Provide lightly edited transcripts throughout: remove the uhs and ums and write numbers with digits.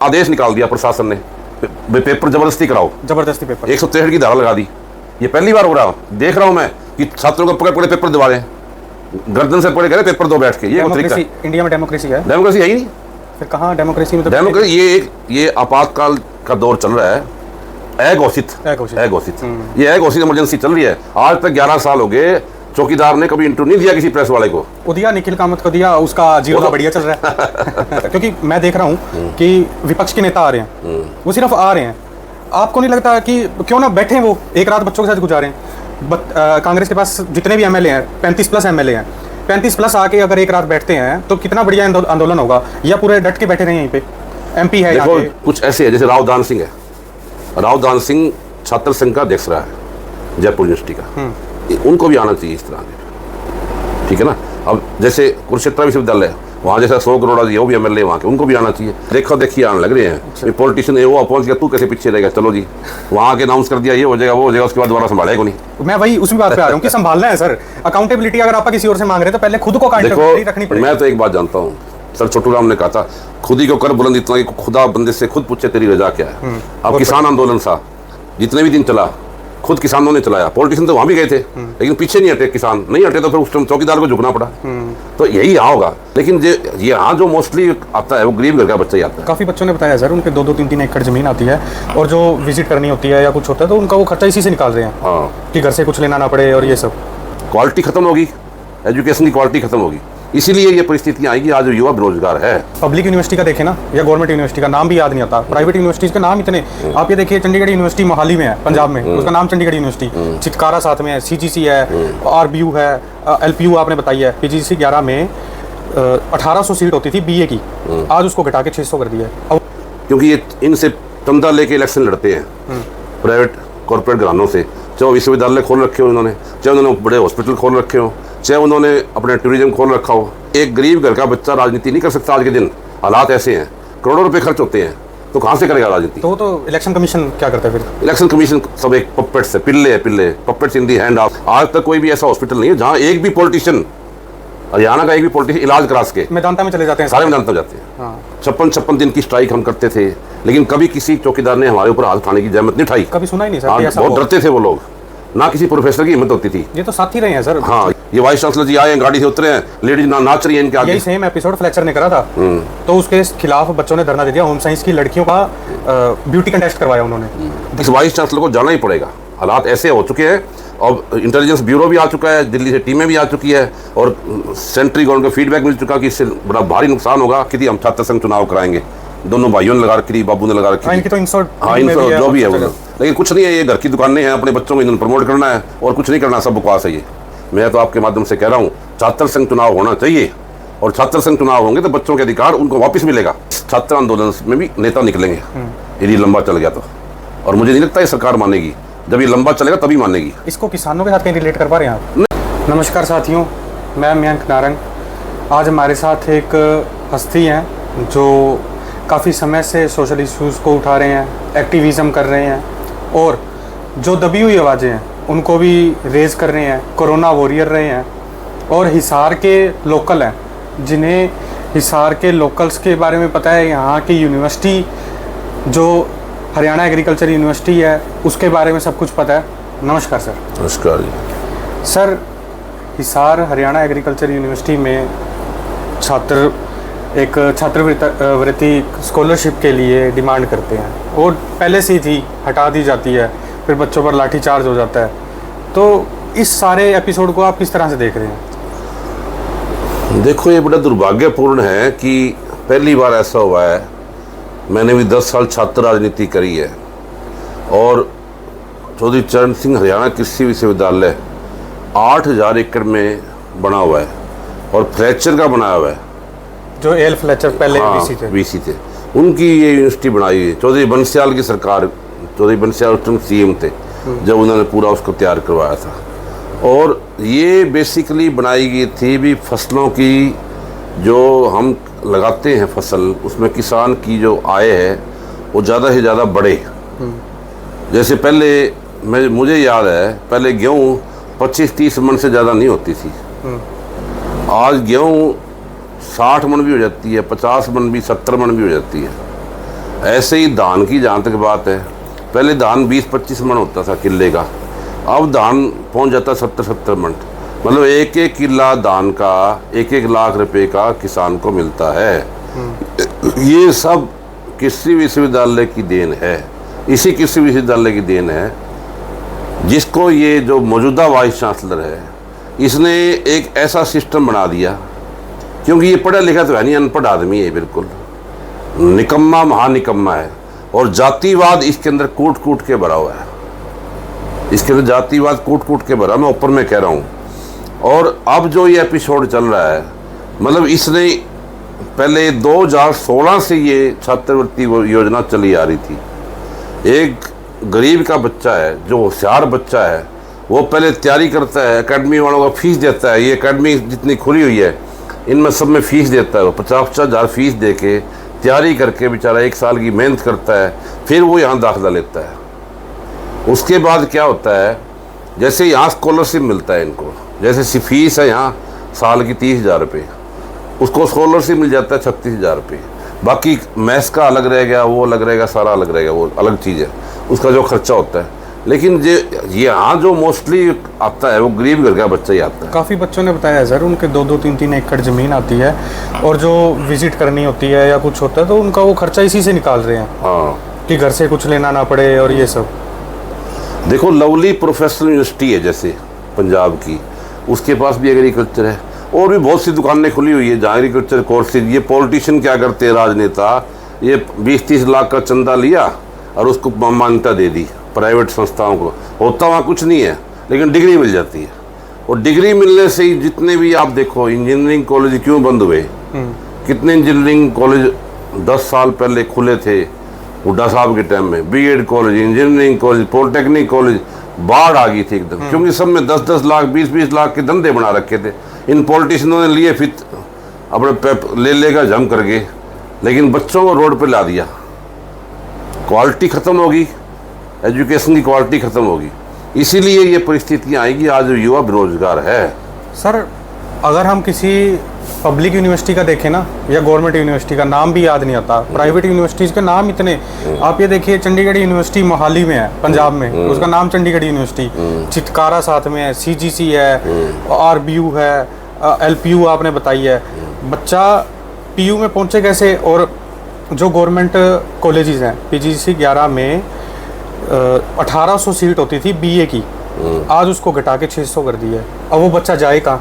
आदेश निकाल दिया प्रशासन ने, पेपर जबरदस्ती कराओ, जबरदस्ती पेपर 163 की धारा लगा दी। ये पहली बार हो रहा, देख रहा हूं मैं कि छात्रों को पकड़ पकड़े पेपर दिवा रहे हैं, गर्दन से पकड़े कह रहे पेपर दो बैठ के। ये इंडिया में डेमोक्रेसी है? डेमोक्रेसी है ही नहीं। फिर कहाँ डेमोक्रेसी में? डेमोक्रेसी ये आपातकाल का दौर चल रहा है, अघोषित ये अघोषित इमरजेंसी चल रही है। आज तक 11 साल हो गए, चौकीदार ने कभी इंटरव्यू नहीं दिया किसी प्रेस वाले को। दिया निखिल कामत को दिया, उसका जीरो का बढ़िया चल रहा है। क्योंकि मैं देख रहा हूँ कि विपक्ष के नेता आ रहे हैं, वो सिर्फ आ रहे हैं। आपको नहीं लगता कि क्यों ना बैठे वो एक रात बच्चों के साथ गुजारें? कांग्रेस के पास जितने भी एमएलए हैं, 35+ एमएलए हैं, 35+ आके अगर एक रात बैठते हैं तो कितना बढ़िया आंदोलन होगा। या पूरे डट के बैठे रहे यहीं पे? एमपी है देखो, कुछ ऐसे है जैसे राव दान सिंह है। राव दान सिंह छात्र संघ का अध्यक्ष रहा है जयपुर यूनिवर्सिटी का, उनको भी आना चाहिए इस तरह के, ठीक है ना। अब जैसे कुरुक्षेत्र विश्वविद्यालय, वहाँ जैसा 100 करोड़ दिया, वो भी एमएलए वहाँ के, उनको भी आना चाहिए। देखो देखिए आने लग रहे हैं पॉलिटिशियन, वो पहुंच गया, तू कैसे पीछे रहेगा, चलो जी वहाँ के अनाउंस कर दिया, ये हो जाएगा वो हो जाएगा, उसके बाद दोबारा संभालेगा नहीं। मैं वही उसी बात पे आ रहा हूँ कि संभालना है सर। अकाउंटेबिलिटी अगर आप किसी और से मांग रहे हैं तो पहले खुद को अकाउंटेबिलिटी रखनी पड़ेगी। मैं तो एक बात जानता हूँ, सर छोटू राम ने कहा था, खुद ही को कर बुलंद इतना कि खुदा बंदे से खुद पूछे तेरी रजा क्या है। अब किसान आंदोलन था, जितने भी दिन चला खुद किसानों ने चलाया। पॉलिटिशियन तो वहां भी गए थे, लेकिन पीछे नहीं हटे, किसान नहीं हटे, तो फिर उस टाइम चौकीदार को झुकना पड़ा। तो यही यहाँ होगा। लेकिन ये यहाँ जो मोस्टली आता है वो गरीब घर का बच्चा ही आता है। काफी बच्चों ने बताया सर, उनके 2-2, 3-3 एकड़ जमीन आती है और जो विजिट करनी होती है या कुछ होता है तो उनका वो खर्चा इसी से निकाल रहे हैं। हाँ, कि घर से कुछ लेना ना पड़े और ये सब। क्वालिटी खत्म होगी, एजुकेशन की क्वालिटी खत्म होगी, इसीलिए ये परिस्थितियां आएगी। आज युवा बेरोजगार है। पब्लिक यूनिवर्सिटी का देखें ना, या गवर्नमेंट यूनिवर्सिटी का नाम भी याद नहीं आता, प्राइवेट यूनिवर्सिटीज के नाम इतने। आप ये देखिए, चंडीगढ़ यूनिवर्सिटी मोहाली में है, पंजाब में, उसका नाम चंडीगढ़ यूनिवर्सिटी। चितकारा साथ में है, सीजीसी है, आरबीयू है, एलपीयू आपने बताई है। पीजीसी 11 में 1800 सीट होती थी बीए की, आज उसको घटा के 600 कर दिया है। क्योंकि ये इनसे चंदा लेके इलेक्शन लड़ते हैं प्राइवेट कॉर्पोरेट घरानों से। चाहे विश्वविद्यालय खोल रखे हो उन्होंने, चाहे उन्होंने बड़े हॉस्पिटल खोल रखे हो, चाहे उन्होंने अपने टूरिज्म खोल रखा हो। एक गरीब घर का बच्चा राजनीति नहीं कर सकता आज के दिन। हालात ऐसे हैं, करोड़ों रुपए खर्च होते हैं, तो कहाँ से करेगा राजनीति? तो इलेक्शन कमीशन क्या करता है फिर? इलेक्शन कमीशन सब एक पपेट्स है, पिल्ले है, पिल्ले, puppets in the hand of. आज तक कोई भी ऐसा हॉस्पिटल नहीं है जहाँ एक भी पॉलिटिशियन, हरियाणा का एक भी पॉलिटिशियन इलाज करा सके। मैदानता में चले जाते हैं, सारे मैदानता जाते हैं। 56 दिन की स्ट्राइक हम करते थे, लेकिन कभी किसी चौकीदार ने हमारे ऊपर हाथ उठाने की जहमत नहीं उठाई। कभी सुना ही नहीं सर। बहुत डरते थे वो लोग, ना किसी प्रोफेसर की हिम्मत होती थी। ये तो साथ ही रहे हैं सर। हाँ, ये वाइस चांसलर जी आए हैं, गाड़ी से उतरे हैं, लेडीज नाच रही है इनके आगे। यही सेम एपिसोड फ्लेक्चर ने करा था, तो उसके खिलाफ बच्चों ने धरना दे दिया। होम साइंस की लड़कियों का ब्यूटी कंटेस्ट करवाया उन्होंने। इस वाइस चांसलर को जाना ही पड़ेगा। हालात ऐसे हो चुके हैं, और इंटेलिजेंस ब्यूरो भी आ चुका है, दिल्ली से टीमें भी आ चुकी है, और सेंट्रल गवर्नमेंट को फीडबैक मिल चुका कि इससे बड़ा भारी नुकसान होगा। कि हम छात्र संघ चुनाव कराएंगे, दोनों भाइयों ने लगा रखी, बाबू ने लगा रखी। जो भी है वो, लेकिन कुछ नहीं है। ये घर की दुकानें हैं, अपने बच्चों को इन्होंने प्रमोट करना है और कुछ नहीं करना, सब बकवास है ये। मैं तो आपके माध्यम से कह रहा हूँ, छात्र संघ चुनाव होना चाहिए, और छात्र संघ चुनाव होंगे तो बच्चों के अधिकार उनको वापस मिलेगा। छात्र आंदोलन में भी नेता निकलेंगे यदि लंबा चल गया तो, और मुझे नहीं लगता ये सरकार मानेगी। जब ये लंबा चलेगा तभी मानेगी। इसको किसानों के साथ कहीं रिलेट कर पा रहे हैं आप? नमस्कार साथियों, मैं मयंक नारंग। आज हमारे साथ एक हस्ती हैं जो काफ़ी समय से सोशल इश्यूज़ को उठा रहे हैं, एक्टिविज़म कर रहे हैं, और जो दबी हुई आवाज़ें हैं उनको भी रेज़ कर रहे हैं, कोरोना वॉरियर रहे हैं, और हिसार के लोकल हैं, जिन्हें हिसार के लोकल्स के बारे में पता है। यहाँ की यूनिवर्सिटी जो हरियाणा एग्रीकल्चर यूनिवर्सिटी है उसके बारे में सब कुछ पता है। नमस्कार सर। नमस्कार जी। Sir, Hisar Haryana agriculture university में छात्र एक छात्रवृत्ति स्कॉलरशिप के लिए डिमांड करते हैं, और पहले से ही थी, हटा दी जाती है, फिर बच्चों पर लाठीचार्ज हो जाता है। तो इस सारे एपिसोड को आप किस तरह से देख रहे हैं? देखो, ये बड़ा दुर्भाग्यपूर्ण है कि पहली बार ऐसा हुआ है। मैंने भी 10 साल छात्र राजनीति करी है, और चौधरी चरण सिंह हरियाणा कृषि विश्वविद्यालय 8000 एकड़ में बना हुआ है, और फ्लेचर का बनाया हुआ है, जो एल फ्लेचर पहले वीसी थे, उनकी ये यूनिवर्सिटी बनाई है। चौधरी बंसियाल की सरकार, चौधरी बंसियाल उस टाइम सीएम थे जब उन्होंने पूरा उसको तैयार करवाया था। और ये बेसिकली बनाई गई थी भी फसलों की, जो हम लगाते हैं फसल, उसमें किसान की जो आय है वो ज़्यादा से ज़्यादा बढ़े। जैसे पहले मुझे याद है, पहले गेहूँ 25-30 मन से ज़्यादा नहीं होती थी। आज गेहूँ 60 मन भी हो जाती है, 50 मन भी, 70 मन भी हो जाती है। ऐसे ही धान की जहाँ तक बात है, पहले धान 20-25 मन होता था किले का, अब धान पहुँच जाता 70-70 मन। मतलब एक एक किला धान का 1-1 लाख रुपए का किसान को मिलता है। ये सब कृषि विश्वविद्यालय की देन है। इसी कृषि विश्वविद्यालय की देन है जिसको ये जो मौजूदा वाइस चांसलर है, इसने एक ऐसा सिस्टम बना दिया, क्योंकि ये पढ़ा लिखा तो है नहीं, अनपढ़ आदमी है, बिल्कुल निकम्मा महानिकम्मा है। और जातिवाद इसके अंदर कूट कूट के भरा हुआ है, इसके अंदर जातिवाद कूट कूट के भरा, मैं ऊपर में कह रहा हूँ। और अब जो ये एपिसोड चल रहा है, मतलब इसने पहले 2016 से ये छात्रवृत्ति योजना चली आ रही थी। एक गरीब का बच्चा है, जो होशियार बच्चा है, वो पहले तैयारी करता है, एकेडमी वालों को फीस देता है। ये एकेडमी जितनी खुली हुई है इनमें सब में फ़ीस देता है, वो 50-50 हज़ार फीस दे के तैयारी करके बेचारा 1 साल की मेहनत करता है, फिर वो यहाँ दाखिला लेता है। उसके बाद क्या होता है, जैसे यहाँ स्कॉलरशिप मिलता है इनको, जैसे फीस है यहाँ साल की 30,000 रुपये, उसको स्कॉलरशिप मिल जाता है 36,000 रुपये। बाकी मैथ्स का अलग रहेगा, वो अलग रहेगा, सारा अलग रहेगा, वो अलग चीज़ है, उसका जो खर्चा होता है। लेकिन ये यहाँ जो मोस्टली आता है वो गरीब घर का बच्चा ही आता है। काफ़ी बच्चों ने बताया सर, उनके 2-2, 3-3 एकड़ ज़मीन आती है और जो विजिट करनी होती है या कुछ होता है तो उनका वो खर्चा इसी से निकाल रहे हैं। हाँ, कि घर से कुछ लेना ना पड़े और ये सब। देखो, लवली प्रोफेशनल यूनिवर्सिटी है जैसे पंजाब की, उसके पास भी एग्रीकल्चर है, और भी बहुत सी दुकानें खुली हुई है जहाँ एग्रीकल्चर कोर्सेज। ये पॉलिटिशियन क्या करते हैं, राजनेता, ये 20-30 लाख का चंदा लिया और उसको मान्यता दे दी प्राइवेट संस्थाओं को। होता वहाँ कुछ नहीं है, लेकिन डिग्री मिल जाती है। और डिग्री मिलने से ही जितने भी आप देखो इंजीनियरिंग कॉलेज क्यों बंद हुए, कितने इंजीनियरिंग कॉलेज 10 साल पहले खुले थे हुड्डा साहब के टाइम में, BEd college, engineering college, polytechnic college, बाढ़ आ गई थी एकदम, क्योंकि सब में 10-10 लाख 20-20 लाख के धंधे बना रखे थे। इन पॉलिटिशियनों ने लिए, फिर अपने ले लेगा जम कर गए, लेकिन बच्चों को रोड पे ला दिया। क्वालिटी ख़त्म होगी, एजुकेशन की क्वालिटी ख़त्म होगी, इसीलिए ये परिस्थितियाँ आएगी। आज युवा बेरोजगार है। सर, अगर हम किसी पब्लिक यूनिवर्सिटी का देखें ना, या गवर्नमेंट यूनिवर्सिटी का नाम भी याद नहीं आता, प्राइवेट यूनिवर्सिटीज़ के नाम इतने, आप ये देखिए चंडीगढ़ यूनिवर्सिटी मोहाली में है, पंजाब में, उसका नाम चंडीगढ़ यूनिवर्सिटी, चितकारा साथ में है, CGC है, RBU है, LPU आपने बताई है। बच्चा PU में पहुँचे कैसे? और जो गवर्नमेंट कॉलेजेस हैं, PGC 11 में 1800 सीट होती थी BA की, आज उसको घटा के 600 कर दी है। अब वो बच्चा जाए कहाँ?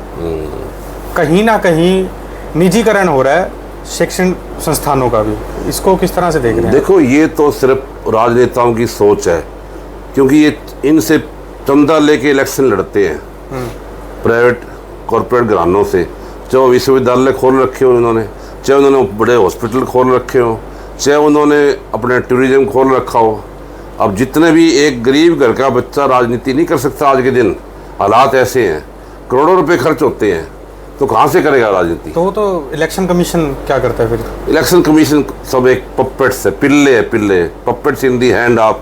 कहीं ना कहीं निजीकरण हो रहा है शिक्षण संस्थानों का भी। इसको किस तरह से देख रहे हैं? देखो, ये तो सिर्फ राजनेताओं की सोच है, क्योंकि ये इनसे चंदा लेके इलेक्शन लड़ते हैं प्राइवेट कॉरपोरेट घरानों से। चाहे विश्वविद्यालय खोल रखे हो उन्होंने, चाहे उन्होंने बड़े हॉस्पिटल खोल रखे हो, चाहे उन्होंने अपने टूरिज्म खोल रखा हो। अब जितने भी, एक गरीब घर का बच्चा राजनीति नहीं कर सकता आज के दिन, हालात ऐसे हैं, करोड़ों रुपए खर्च होते हैं, तो कहाँ से करेगा राजनीति? तो इलेक्शन कमीशन क्या करता है फिर? इलेक्शन कमीशन सब एक पपेट्स है, पिल्ले है, पिल्ले, puppets in the hand of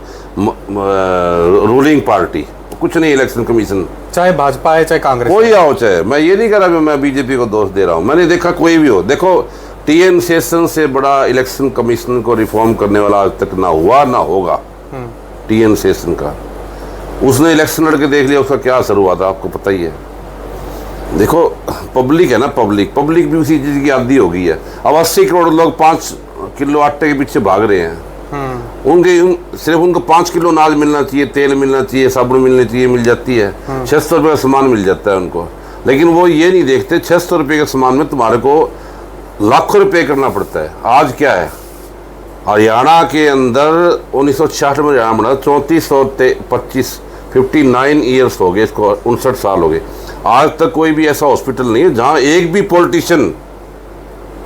ruling party. कुछ नहीं इलेक्शन कमीशन, चाहे भाजपा है चाहे कांग्रेस, कोई आओ चाहे। मैं ये नहीं कह रहा मैं बीजेपी को दोष दे रहा हूँ, मैंने देखा कोई भी हो। देखो, TN सेशन से बड़ा इलेक्शन कमीशन को रिफॉर्म करने वाला आज तक ना हुआ ना होगा। TN सेशन का, उसने इलेक्शन लड़के देख लिया, उसका क्या असर हुआ था आपको पता ही है। देखो, पब्लिक है ना, पब्लिक भी उसी चीज़ की आदी हो गई है। अब 80 करोड़ लोग 5 किलो आटे के पीछे भाग रहे हैं। सिर्फ उनको 5 किलो अनाज मिलना चाहिए, तेल मिलना चाहिए, साबुन मिलनी चाहिए, मिल जाती है। 600 रुपये का सामान मिल जाता है उनको, लेकिन वो ये नहीं देखते 600 रुपये के सामान में तुम्हारे को लाखों रुपये करना पड़ता है। आज क्या है, हरियाणा के अंदर 1966 में हरियाणा बना, 3425 59 ईयर्स हो गए इसको, 59 साल हो गए। आज तक कोई भी ऐसा हॉस्पिटल नहीं है जहाँ एक भी पॉलिटिशियन,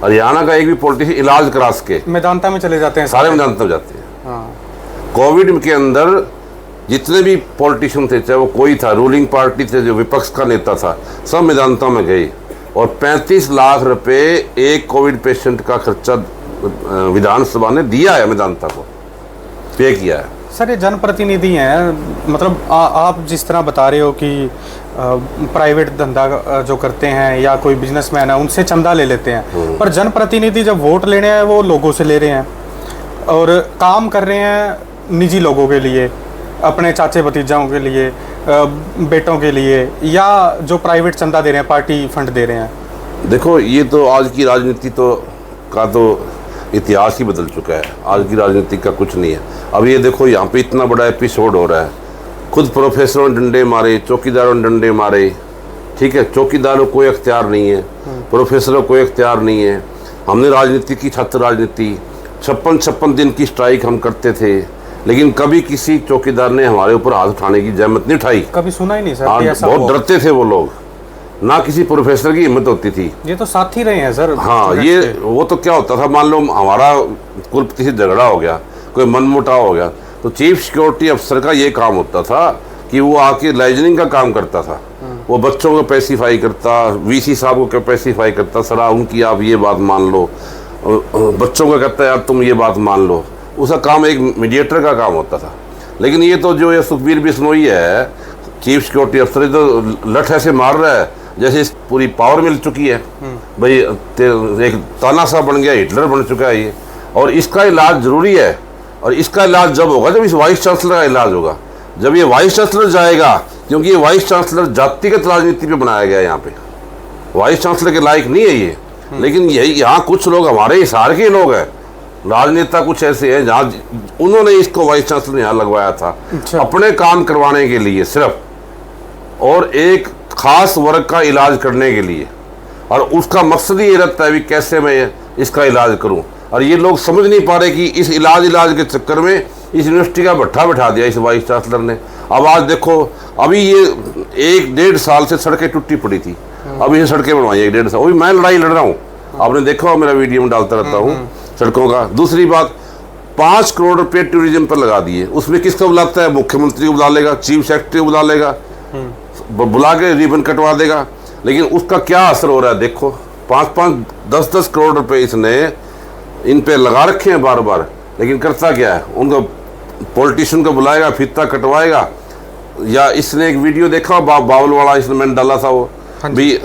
हरियाणा का एक भी पॉलिटिशियन इलाज करा सके। मैदानता में चले जाते हैं, सारे मैदानता में जाते हैं। हाँ। कोविड के अंदर जितने भी पॉलिटिशियन थे, चाहे वो कोई था, रूलिंग पार्टी थे, जो विपक्ष का नेता था, सब मैदानता में गए और 35 लाख रुपए एक कोविड पेशेंट का खर्चा विधानसभा ने दिया है, मैदानता को पे किया है। सर, ये जनप्रतिनिधि हैं, मतलब आप जिस तरह बता रहे हो कि प्राइवेट धंधा जो करते हैं या कोई बिजनेसमैन है उनसे चंदा ले लेते हैं, पर जनप्रतिनिधि जब वोट लेने हैं वो लोगों से ले रहे हैं। और काम कर रहे हैं निजी लोगों के लिए, अपने चाचे भतीजाओं के लिए, बेटों के लिए, या जो प्राइवेट चंदा दे रहे हैं, पार्टी फंड दे रहे हैं? देखो, ये तो आज की राजनीति तो इतिहास ही बदल चुका है। आज की राजनीति का कुछ नहीं है। अब ये देखो, यहाँ पे इतना बड़ा एपिसोड हो रहा है, खुद प्रोफेसरों ने डंडे मारे, चौकीदारों ने डंडे मारे, ठीक है। चौकीदारों को कोई अख्तियार नहीं है, प्रोफेसरों को कोई अख्तियार नहीं है। हमने राजनीति की, छात्र राजनीति, 56 दिन की स्ट्राइक हम करते थे, लेकिन कभी किसी चौकीदार ने हमारे ऊपर हाथ उठाने की जहमत नहीं उठाई। कभी सुना ही नहीं सर। हाँ, बहुत डरते थे वो लोग, ना किसी प्रोफेसर की हिम्मत होती थी। ये तो साथ ही रहे हैं सर। हाँ, ये वो तो क्या होता था, मान लो हमारा कुलपति से झगड़ा हो गया, कोई मनमुटाव हो गया, तो चीफ सिक्योरिटी अफसर का ये काम होता था कि वो आके लाइजनिंग का काम करता था। वो बच्चों को पैसिफाई करता, वीसी साहब को पैसिफाई करता, सर उनकी आप ये बात मान लो, बच्चों को कहता है यार तुम ये बात मान लो। उसका काम एक मीडिएटर का काम होता था। लेकिन ये तो जो ये सुखबीर बिश्नोई है, चीफ सिक्योरिटी अफसर, तो लठ ऐसे मार रहा है जैसे इस पूरी पावर मिल चुकी है। भाई एक तानाशाह बन गया, हिटलर बन चुका है ये। और इसका इलाज जरूरी है, और इसका इलाज जब होगा जब इस वाइस चांसलर का इलाज होगा, जब ये वाइस चांसलर जाएगा, क्योंकि ये वाइस चांसलर जातिगत राजनीति पे बनाया गया है। यहाँ पे वाइस चांसलर के लायक नहीं है ये। लेकिन यही यहाँ कुछ लोग हमारे हिसार के लोग हैं, राजनेता कुछ ऐसे हैं जहाँ उन्होंने इसको वाइस चांसलर यहाँ लगवाया था अपने काम करवाने के लिए सिर्फ, और एक खास वर्ग का इलाज करने के लिए। और उसका मकसद ही ये रहता है कि कैसे मैं इसका इलाज करूं। और ये लोग समझ नहीं पा रहे कि इस इलाज के चक्कर में इस यूनिवर्सिटी का भट्ठा बिठा दिया इस वाइस चांसलर ने। अब आज देखो, अभी ये 1-1.5 साल से सड़कें टूटी पड़ी थी, अभी ये सड़कें बनवाई 1-1.5 साल। अभी मैं लड़ाई लड़ रहा हूँ, आपने देखा मेरा वीडियो में डालता रहता हूँ सड़कों का। दूसरी बात, 5 करोड़ रुपये टूरिज्म पर लगा दिए। उसमें किसको बुलाता है? मुख्यमंत्री को बुला लेगा, चीफ सेक्रेटरी को बुला लेगा, बुला के रिबन कटवा देगा। लेकिन उसका क्या असर हो रहा है देखो, 5-5, 10-10 करोड़ रुपए इसने इन पे लगा रखे हैं बार बार। लेकिन करता क्या है? उनको पॉलिटिशियन को बुलाएगा, फीता कटवाएगा। या इसने एक वीडियो देखा बावल वाला, इसने मैंने डाला था, वो भी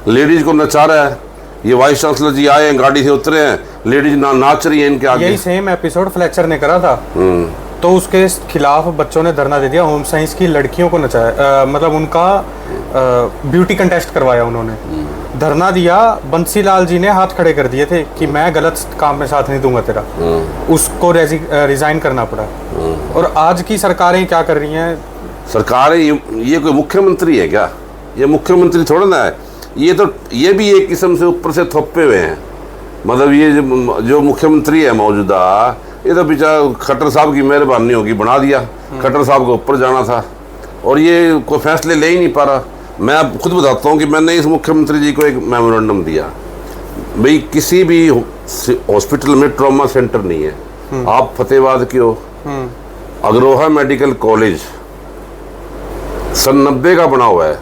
लेडीज को नचा रहा है। ये वाइस चांसलर जी आए हैं, गाड़ी से उतरे हैं, लेडीज नाच रही है इनके आगे। यही सेम एपिसोड फ्लेचर ने करा था, तो उसके खिलाफ बच्चों ने धरना दे दिया। होम साइंस की लड़कियों को नचाया, मतलब उनका ब्यूटी कंटेस्ट करवाया उन्होंने, धरना दिया। बंसीलाल जी ने हाथ खड़े कर दिए थे कि मैं गलत काम में साथ नहीं दूंगा तेरा, उसको रिजाइन करना पड़ा। और आज की सरकारें क्या कर रही हैं? सरकारें ये कोई मुख्यमंत्री है क्या? ये मुख्यमंत्री थोड़ा ना है, ये भी एक किस्म से ऊपर से थोपे हुए हैं। मतलब ये जो मुख्यमंत्री है मौजूदा, ये तो बेचारा खट्टर साहब की मेहरबानी होगी, बना दिया। खट्टर साहब को ऊपर जाना था और ये कोई फैसले ले ही नहीं पा रहा। मैं अब खुद बताता हूँ कि मैंने इस मुख्यमंत्री जी को एक मेमोरेंडम दिया, भाई किसी भी हॉस्पिटल में ट्रॉमा सेंटर नहीं है। आप फतेहाबाद के हो, अग्रोहा मेडिकल कॉलेज सन 90 का बना हुआ है,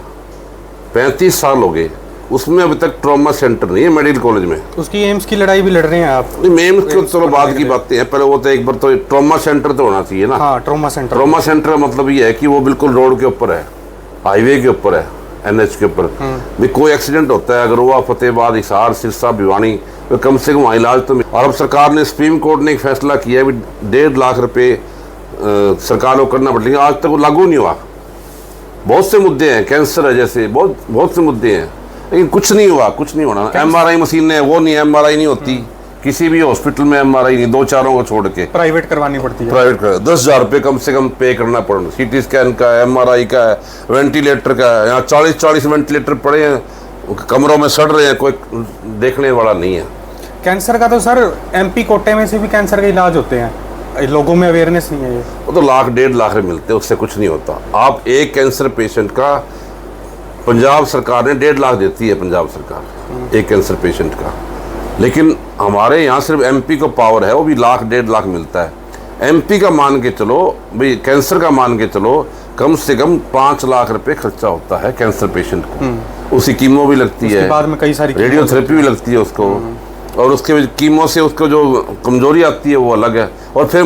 35 साल हो गए, उसमें अभी तक ट्रॉमा सेंटर नहीं है मेडिकल कॉलेज में। उसकी एम्स की लड़ाई भी लड़ रहे हैं आप? एम्स तो चलो बाद की बातें हैं, पहले वो तो एक बार तो ट्रॉमा सेंटर तो होना चाहिए ना। हाँ, ट्रॉमा सेंटर। ट्रॉमा सेंटर मतलब ये है कि वो बिल्कुल रोड के ऊपर है, हाईवे के ऊपर है, NH के ऊपर भी कोई एक्सीडेंट होता है, अगर वो फतेहाबाद, हिसार, सिरसा, भिवानी, तो कम से कम वहाँ इलाज तो। और अब सरकार ने, सुप्रीम कोर्ट ने एक फैसला किया है 1.5 लाख रुपये सरकार को करना पड़ेगा। लेकिन आज तक वो लागू नहीं हुआ। बहुत से मुद्दे हैं, कैंसर है जैसे, बहुत से मुद्दे हैं, लेकिन कुछ नहीं हुआ, कुछ नहीं होना। MRI मशीन है, वो नहीं, MRI नहीं होती किसी भी हॉस्पिटल में, MRI नहीं, 2-4 को छोड़ के प्राइवेट करवानी पड़ती है। प्राइवेट कर 10,000 रुपये कम से कम पे करना पड़ेगा। CT स्कैन का है, MRI का है, वेंटिलेटर का है। यहाँ 40 वेंटिलेटर पड़े हैं, कमरों में सड़ रहे हैं, कोई देखने वाला नहीं है। कैंसर का तो सर MP कोटे में से भी कैंसर के इलाज होते हैं, लोगों में अवेयरनेस नहीं है। ये वो तो 1.5 लाख में मिलते हैं, उससे कुछ नहीं होता। आप एक कैंसर पेशेंट का, पंजाब सरकार ने 1.5 लाख देती है, पंजाब सरकार एक कैंसर पेशेंट का। लेकिन हमारे यहाँ सिर्फ MP को पावर है, वो भी 1.5 लाख मिलता है। MP का मान के चलो भाई, कैंसर का मान के चलो, कम से कम 5 लाख रुपए खर्चा होता है कैंसर पेशेंट को। उसी कीमो भी लगती है, बाद में कई सारी रेडियोथेरेपी भी लगती है उसको, और उसके कीमो से उसको जो कमजोरी आती है वो अलग है। और फिर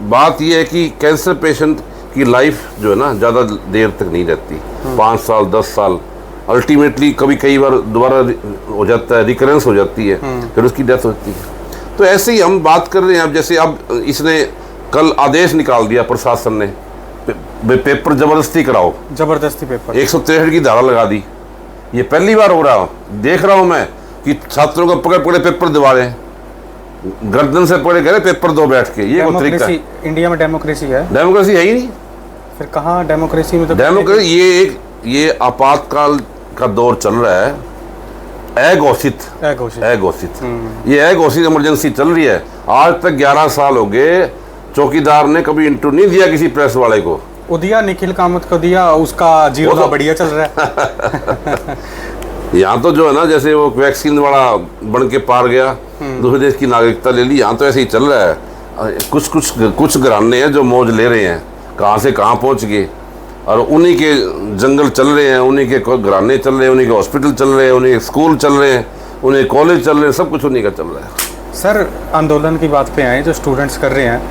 बात यह है कि कैंसर पेशेंट की लाइफ जो है ना, ज़्यादा देर तक नहीं रहती, 5 साल 10 साल। अल्टीमेटली कई बार दोबारा हो जाता है, रिकरेंस हो जाती है, फिर उसकी डेथ होती है। तो ऐसे ही हम बात कर रहे हैं। अब जैसे अब इसने कल आदेश निकाल दिया प्रशासन ने, पेपर जबरदस्ती कराओ, जबरदस्ती पेपर 163 की धारा लगा दी। ये पहली बार हो रहा, देख रहा हूं मैं कि छात्रों को पकड़ पकड़े पेपर दिवा रहे हैं, गर्दन से पकड़े कह रहे पेपर दो बैठ के। ये कोई तरीका है? इंडिया में डेमोक्रेसी है? डेमोक्रेसी है ही नहीं। फिर कहाँ डेमोक्रेसी में? तो डेमोक्रेसी ये आपातकाल का दौर चल रहा है, अघोषित ये अघोषित इमरजेंसी चल रही है। आज तक 11 साल हो गए, चौकीदार ने कभी इंटरव्यू नहीं दिया किसी प्रेस वाले को। वो दिया, निखिल कामत को दिया, उसका जीरो का बढ़िया चल रहा है। यहाँ तो जो है ना, जैसे वो वैक्सीन वाला बन के पार गया, दूसरे देश की नागरिकता ले ली, यहाँ तो ऐसे ही चल रहा है। कुछ घराने हैं जो मौज ले रहे हैं, कहाँ से कहाँ पहुँच गए, और उन्हीं के जंगल चल रहे हैं, उन्हीं के घराने चल रहे हैं, उन्हीं के हॉस्पिटल चल रहे हैं, उन्हीं के स्कूल चल रहे हैं, उन्हीं कॉलेज चल रहे हैं, सब कुछ उन्हीं का चल रहा है। सर, आंदोलन की बात पे आए, जो स्टूडेंट्स कर रहे हैं,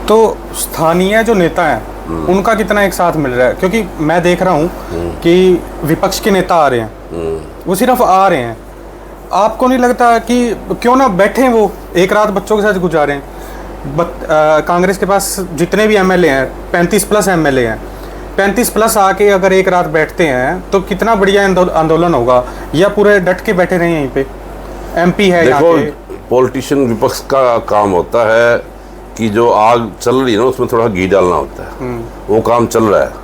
तो स्थानीय जो नेता हैं उनका कितना एक साथ मिल रहा है? क्योंकि मैं देख रहा हूँ कि विपक्ष के नेता आ रहे हैं, वो सिर्फ आ रहे हैं। आपको नहीं लगता कि क्यों ना बैठे वो एक रात बच्चों के साथ गुजारें? कांग्रेस के पास जितने भी एमएलए हैं, 35 प्लस एमएलए हैं, 35 प्लस आके अगर एक रात बैठते हैं तो कितना बढ़िया आंदोलन होगा। या पूरे डट के बैठे रहे यहीं पे? एमपी है यहाँ देखो, पे पॉलिटिशियन विपक्ष का काम होता है कि जो आग चल रही है ना, उसमें थोड़ा घी डालना होता है। वो काम चल रहा है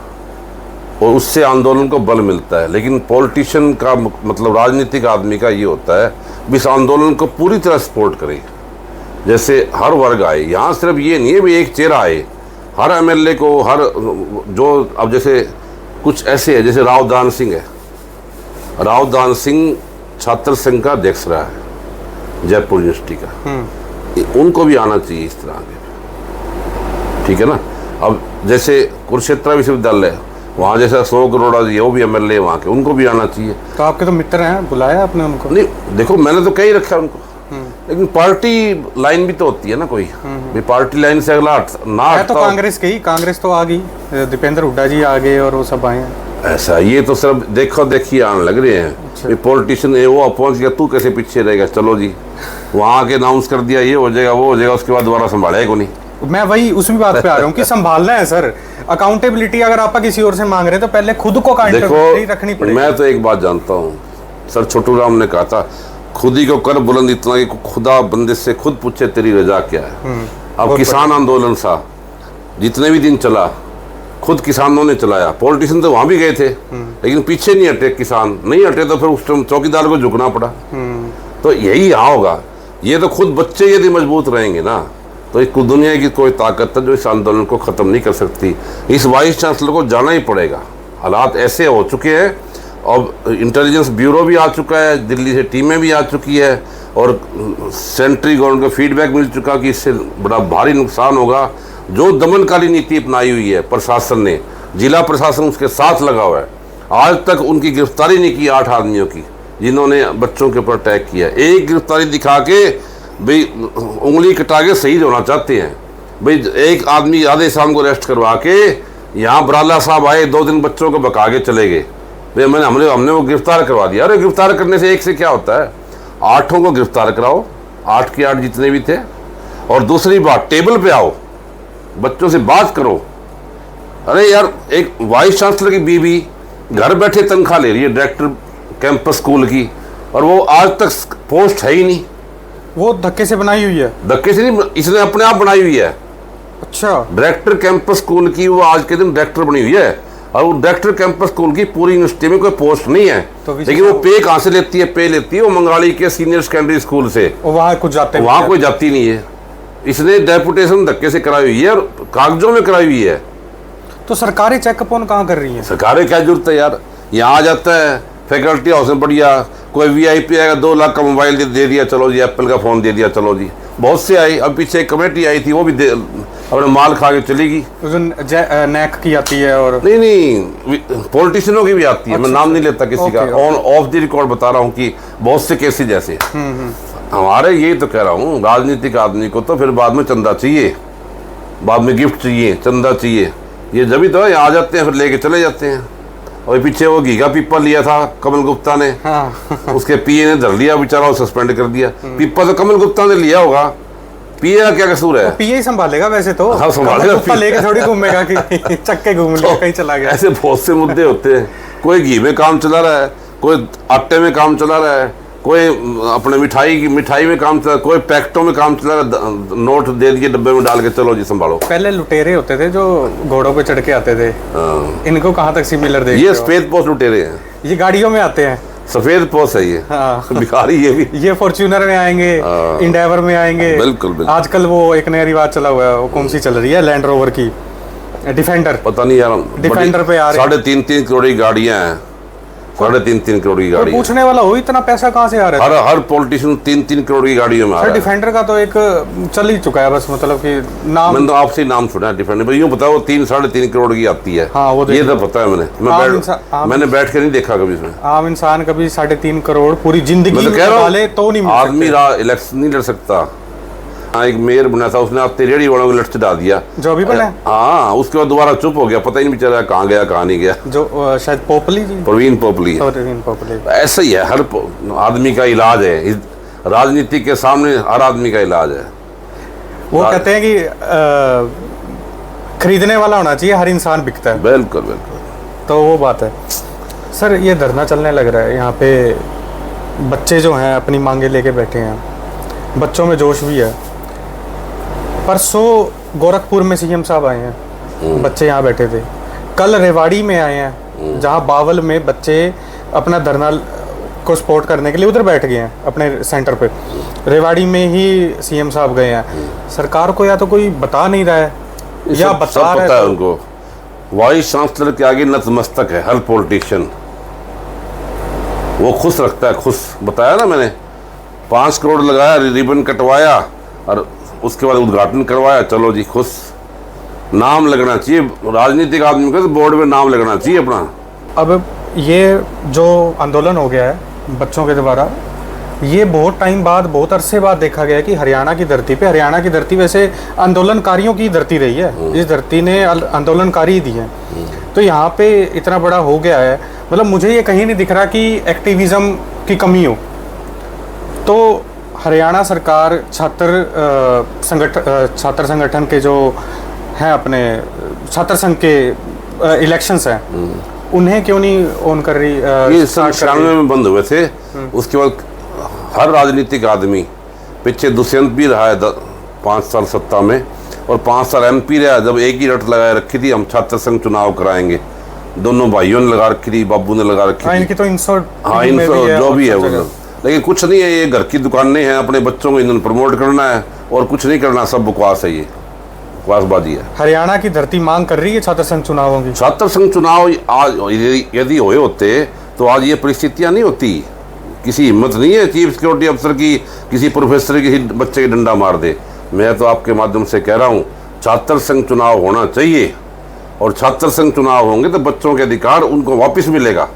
और उससे आंदोलन को बल मिलता है। लेकिन पॉलिटिशियन का मतलब राजनीतिक आदमी का ये होता है भी इस आंदोलन को पूरी तरह सपोर्ट करे, जैसे हर वर्ग आए। यहाँ सिर्फ ये नहीं है भी एक चेहरा आए, हर एमएलए को, हर जो, अब जैसे कुछ ऐसे है, जैसे राव दान सिंह है, राव दान सिंह छात्र संघ का अध्यक्ष रहा है जयपुर यूनिवर्सिटी का, उनको भी आना चाहिए इस तरह के, ठीक है ना। अब जैसे कुरुक्षेत्र विश्वविद्यालय, वहाँ जैसा 100 करोड़ जी, वो भी एमएलए वहाँ के, उनको भी आना चाहिए। तो आपके तो मित्र हैं, बुलाया आपने उनको? नहीं, देखो मैंने तो कहीं रखा उनको, लेकिन पार्टी लाइन भी तो होती है ना कोई, भी पार्टी लाइन से अगला ना तो कांग्रेस की, कांग्रेस तो आ गई, दीपेंद्र हुड्डा जी आ गए और वो सब आए हैं। ऐसा ये तो सिर्फ देखो देखिए आने लग रहे हैं। पॉलिटिशियन वो पहुंच गया, तू कैसे पीछे रहेगा, चलो जी वहाँ आके अनाउंस कर दिया, ये हो जाएगा वो हो जाएगा, उसके बाद दोबारा संभालेगा नहीं। मैं वही उसी बात पे आ रहा हूँ कि संभालना है सर। अकाउंटेबिलिटी अगर आप किसी और से मांग रहे हैं तो पहले खुद को अकाउंटेबिलिटी रखनी पड़ेगी। मैं तो एक बात जानता हूँ सर, छोटू राम ने कहा था, खुद ही को कर बुलंद इतना कि खुदा बंदे से खुद पूछे तेरी रजा क्या है। अब किसान आंदोलन सा जितने भी दिन चला, खुद किसानों ने चलाया, पॉलिटिशियन तो वहां भी गए थे, लेकिन पीछे नहीं हटे, किसान नहीं हटे, तो फिर उस टाइम चौकीदार को झुकना पड़ा। तो यही यहाँ होगा। ये तो खुद बच्चे यदि मजबूत रहेंगे ना, तो इस दुनिया की कोई ताकत है जो इस आंदोलन को खत्म नहीं कर सकती। इस वाइस चांसलर को जाना ही पड़ेगा। हालात ऐसे हो चुके हैं, अब इंटेलिजेंस ब्यूरो भी आ चुका है, दिल्ली से टीमें भी आ चुकी है, और सेंट्रल गवर्नमेंट को फीडबैक मिल चुका कि इससे बड़ा भारी नुकसान होगा। जो दमनकारी नीति अपनाई हुई है प्रशासन ने, जिला प्रशासन उसके साथ लगा हुआ है। आज तक उनकी गिरफ्तारी नहीं की 8 आदमियों की जिन्होंने बच्चों के ऊपर अटैक किया। एक गिरफ्तारी दिखा के भाई उंगली कटा के शहीद होना चाहते हैं। भाई एक आदमी आधे शाम को अरेस्ट करवा के यहाँ बराला साहब आए, 2 दिन बच्चों को बका के चले गए। भाई हमने वो गिरफ्तार करवा दिया। अरे गिरफ्तार करने से एक से क्या होता है, 8 को गिरफ्तार कराओ, 8 के 8 जितने भी थे। और दूसरी बात, टेबल पे आओ, बच्चों से बात करो। अरे यार, एक वाइस चांसलर की बीवी घर बैठे तनख्वाह ले रही है डायरेक्टर कैंपस स्कूल की, और वो आज तक पोस्ट है ही नहीं। वो धक्के से बनाई हुई है? धक्के से नहीं, इसने अपने आप बनाई हुई है। अच्छा। डायरेक्टर कैंपस स्कूल की वो आज के दिन डायरेक्टर बनी हुई है, और वो डायरेक्टर कैंपस स्कूल की पूरी यूनिवर्सिटी में कोई पोस्ट नहीं है। तो लेकिन वो पे कहाँ से लेती है? पे लेती है वो मंगाली के सीनियर सेकेंडरी स्कूल से। वहाँ कुछ जाते, वहाँ कोई जाती नहीं है। इसने डेपुटेशन धक्के से कराई हुई है और कागजों में कराई हुई है। तो सरकारें चेकअप कहाँ कर रही है? सरकारें क्या जरूरत है यार, यहाँ आ जाता है फैकल्टी हाउस में बढ़िया, कोई वीआईपी आएगा 2 लाख का मोबाइल दे दिया, चलो जी एप्पल का फ़ोन दे दिया, चलो जी। बहुत से आई, अब पीछे एक कमेटी आई थी, वो भी अपने माल खा के चलेगी। नैक की आती है, और नहीं पॉलिटिशियनों की भी आती है। मैं नाम नहीं लेता किसी का, ऑन ऑफ द रिकॉर्ड बता रहा हूँ कि बहुत से केसेज ऐसे। हमारे यही तो कह रहा हूँ, राजनीतिक आदमी को तो फिर बाद में चंदा चाहिए, बाद में गिफ्ट चाहिए, चंदा चाहिए। ये जब भी तो आ जाते हैं फिर लेके चले जाते हैं। और पीछे वो घी का पीपा लिया था कमल गुप्ता ने, हाँ उसके पीए ने धर लिया बेचारा, सस्पेंड कर दिया। पीपा तो कमल गुप्ता ने लिया होगा, पीए का क्या कसूर है? पीए ही संभालेगा वैसे तो। हाँ, संभालेगा। पप्पा लेके थोड़ी घूमेगा कि चक्के घूम लिया कहीं चला गया। ऐसे बहुत से मुद्दे होते हैं, कोई घी में काम चला रहा है, कोई आटे में काम चला रहा है, कोई अपने मिठाई में काम चला, कोई पैकेटों में काम चला रहा, नोट दे दिए डब्बे में डाल के चलो जी संभालो। पहले लुटेरे होते थे जो घोड़ों पे चढ़ के आते थे, इनको कहाँ तक सिमिलर देखते ये हो? सफेद पोस्ट लुटेरे हैं, ये गाड़ियों में आते हैं, सफेद पोस्ट है ये। हाँ। भिखारी ये भी। ये फॉर्च्यूनर में आएंगे, इंडेवर में आएंगे। बिल्कुल बिल्कुल। आजकल वो एक नया रिवाज चला हुआ है, वो कौन सी चल रही है, लैंड रोवर की डिफेंडर। पता नहीं यार, डिफेंडर पे आ रहे हैं। 3.5 करोड़ की गाड़ियां हैं, 3.5 करोड़ की गाड़ी। पूछने वाला हो इतना पैसा कहाँ से आ रहा है? हर पॉलिटिशियन 3 करोड़ की गाड़ियों में आ सर रहा है। डिफेंडर का तो एक चल ही चुका है बस, मतलब कि नाम। मैंने तो आपसे ही नाम सुना है डिफेंडर, भाई यूँ बताओ 3-3.5 करोड़ की आती है। हाँ, वो ये तो पता है मैंने बैठ के नहीं देखा कभी इसमें। आम इंसान कभी 3.5 करोड़ पूरी जिंदगी मैं तो में कह रहा डाले तो नहीं हूँ, मिल आदमी इलेक्शन नहीं लड़ सकता। एक मेयर बना था, उसने आपते रेडी वालों को लट चढ़ा दिया, जो अभी बना है। हाँ, उसके बाद दोबारा चुप हो गया, पता ही नहीं बेचारा कहाँ गया कहाँ नहीं गया। जो शायद पोपली जी, प्रवीण पोपली है। प्रवीण पोपली। ऐसा ही है, हर आदमी का इलाज है, इस राजनीति के सामने हर आदमी का इलाज है। वो कहते हैं कि खरीदने वाला होना चाहिए, हर इंसान बिकता है। बिल्कुल बिल्कुल। तो वो बात है सर। ये धरना चलने लग रहा है यहाँ पे, बच्चे जो हैं अपनी मांगे लेके बैठे हैं, बच्चों में जोश भी है। परसों गोरखपुर में सीएम साहब आए हैं, बच्चे यहाँ बैठे थे। कल रेवाड़ी में आए हैं, जहाँ बावल में बच्चे अपना धरना को सपोर्ट करने के लिए उधर बैठ गए हैं अपने सेंटर पे। रेवाड़ी में ही सीएम साहब गए हैं। सरकार को या तो कोई बता नहीं रहा है या बता रहा है। उनको वाइस चांसलर के आगे नतमस्तक है हर पॉलिटिशियन, वो खुश रखता है, खुश। बताया ना मैंने, 5 करोड़ लगाया, रिबन कटवाया और उसके बाद उद्घाटन करवाया, चलो जी खुश। नाम लगना चाहिए राजनीतिक आदमी का, तो बोर्ड में नाम लगना चाहिए अपना। अब ये जो आंदोलन हो गया है बच्चों के द्वारा, ये बहुत टाइम बाद, बहुत अरसे बाद देखा गया कि हरियाणा की धरती पे, हरियाणा की धरती वैसे आंदोलनकारियों की धरती रही है, इस धरती ने आंदोलनकारी दी हैं, तो यहाँ पे इतना बड़ा हो गया है। मतलब मुझे ये कहीं नहीं दिख रहा कि एक्टिविज्म की कमी हो। तो हरियाणा सरकार छात्र संगठन के जो हैं, अपने छात्र संघ के इलेक्शंस हैं, उन्हें क्यों नहीं ऑन कर रही? ये 96 में बंद हुए थे, उसके बाद हर राजनीतिक आदमी, पीछे दुष्यंत भी रहा है 5 साल सत्ता में, और 5 साल MP रहा। जब एक ही रट लगाए रखी थी, हम छात्र संघ चुनाव कराएंगे, दोनों भाइयों ने लगा रखी थी, बाबू ने लगा रखी थी। इनकी तो इंसो जो भी है वो, लेकिन कुछ नहीं है, ये घर की दुकानें हैं, अपने बच्चों को इन्होंने प्रमोट करना है और कुछ नहीं करना, सब बकवास है, ये बकवासबाजी है। हरियाणा की धरती मांग कर रही है छात्र संघ चुनावों की। छात्र संघ चुनाव आज यदि हुए होते तो आज ये परिस्थितियां नहीं होती। किसी हिम्मत नहीं है चीफ सिक्योरिटी अफसर की किसी प्रोफेसर किसी बच्चे की डंडा मार दे। मैं तो आपके माध्यम से कह रहा हूँ, छात्र संघ चुनाव होना चाहिए, और छात्र संघ चुनाव होंगे तो बच्चों के अधिकार उनको वापस मिलेगा।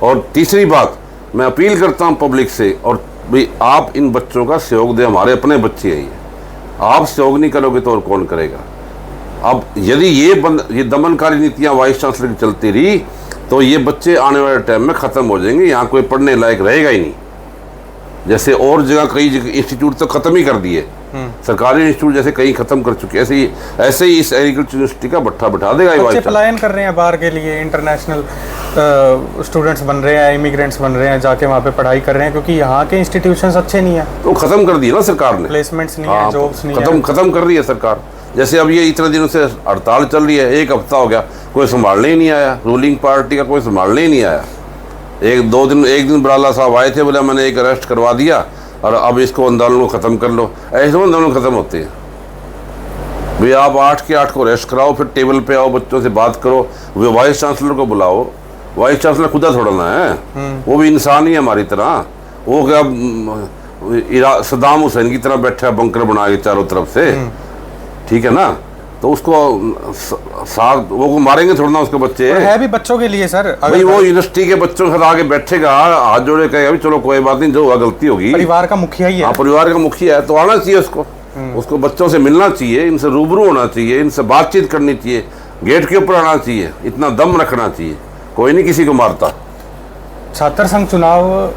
और तीसरी बात, मैं अपील करता हूँ पब्लिक से, और भाई आप इन बच्चों का सहयोग दें, हमारे अपने बच्चे हैं ये, आप सहयोग नहीं करोगे तो और कौन करेगा। अब यदि ये दमनकारी नीतियाँ वाइस चांसलर की चलती रही तो ये बच्चे आने वाले टाइम में ख़त्म हो जाएंगे, यहाँ कोई पढ़ने लायक रहेगा ही नहीं। जैसे और जगह कई इंस्टीट्यूट तो ख़त्म ही कर दिए, सरकारी इंस्टीट्यूट जैसे कई ख़त्म कर चुके, ऐसे ही इस एग्रीकल्चर यूनिवर्सिटी का भट्ठा बिठा देगा। बच्चे पलायन कर रहे हैं बाहर के लिए, इंटरनेशनल स्टूडेंट्स बन रहे हैं, इमिग्रेंट्स बन रहे हैं, जाके वहाँ पे पढ़ाई कर रहे हैं, क्योंकि यहाँ के इंस्टीट्यूशंस अच्छे नहीं है। तो ख़त्म कर दिया ना सरकार ने, प्लेसमेंट्स नहीं है, जॉब्स नहीं है, ख़त्म कर रही है सरकार। जैसे अब ये इतने दिनों से हड़ताल चल रही है, 1 हफ्ता हो गया, कोई संभालने ही नहीं आया, रूलिंग पार्टी का कोई संभालने ही नहीं आया। एक दिन बराला साहब आए थे, बोला मैंने एक अरेस्ट करवा दिया और अब इसको आंदोलन को ख़त्म कर लो। ऐसे आंदोलन ख़त्म होते हैं भाई, आप 8 के 8 को अरेस्ट कराओ, फिर टेबल पे आओ, बच्चों से बात करो, वो वाइस चांसलर को बुलाओ। वाइस चांसलर खुदा थोड़ा ना है, वो भी इंसान ही है हमारी तरह। वो क्या सद्दाम हुसैन की तरह बैठा है बंकर बना के चारों तरफ से, ठीक है ना, तो उसको साथ वो मारेंगे थोड़ा ना, उसके बच्चे है भी बच्चों के लिए सर। भाई वो यूनिवर्सिटी के बच्चों के साथ आगे बैठेगा, हाथ जोड़े कहेगा भी चलो कोई बात नहीं, जो हुआ गलती होगी, परिवार का मुखिया ही है। परिवार का मुखिया है तो आना चाहिए उसको बच्चों से मिलना चाहिए, इनसे रूबरू होना चाहिए, इनसे बातचीत करनी चाहिए, गेट के ऊपर आना चाहिए, इतना दम रखना चाहिए। कोई नहीं किसी को मारता। छात्र संघ चुनाव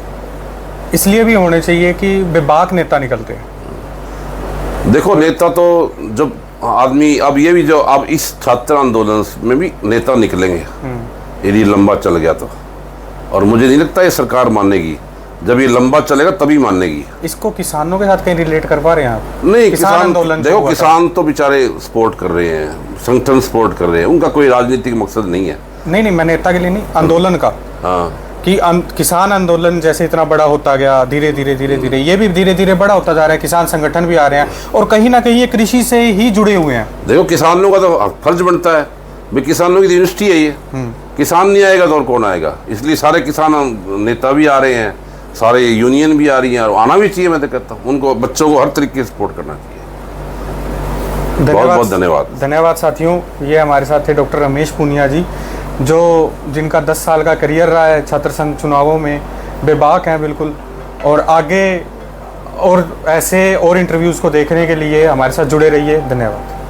इसलिए भी होने चाहिए कि बेबाक नेता निकलते हैं। देखो नेता तो जब आदमी, अब ये भी जो अब इस छात्र आंदोलन में भी नेता निकलेंगे यदि लंबा चल गया तो, और मुझे नहीं लगता ये सरकार मानेगी। जब ये लंबा चलेगा तभी मानेगी। इसको किसानों के साथ कहीं रिलेट कर पा रहे हैं आप? नहीं, किसान आंदोलन देखो किसान तो बेचारे सपोर्ट कर रहे हैं, संगठन सपोर्ट कर रहे हैं, उनका कोई राजनीतिक मकसद नहीं है। नहीं, मैं नेता के लिए नहीं, आंदोलन का। हाँ, कि किसान आंदोलन जैसे इतना बड़ा होता गया, धीरे धीरे ये भी धीरे धीरे बड़ा होता जा रहा है, किसान संगठन भी आ रहे हैं और कहीं ना कहीं ये कृषि से ही जुड़े हुए हैं। देखो किसानों का तो फर्ज बनता है भाई, किसानों की यूनिवर्सिटी है ये, किसान नहीं आएगा तो और कौन आएगा। इसलिए सारे किसान नेता भी आ रहे हैं, सारे यूनियन भी आ रही हैं, और आना भी चाहिए। मैं तो कहता हूँ उनको, बच्चों को हर तरीके से सपोर्ट करना चाहिए। बहुत बहुत धन्यवाद। धन्यवाद साथियों। ये हमारे साथ थे डॉक्टर रमेश पूनिया जी, जो जिनका 10 साल का करियर रहा है छात्र संघ चुनावों में, बेबाक हैं बिल्कुल। और आगे और ऐसे और इंटरव्यूज़ को देखने के लिए हमारे साथ जुड़े रहिए। धन्यवाद।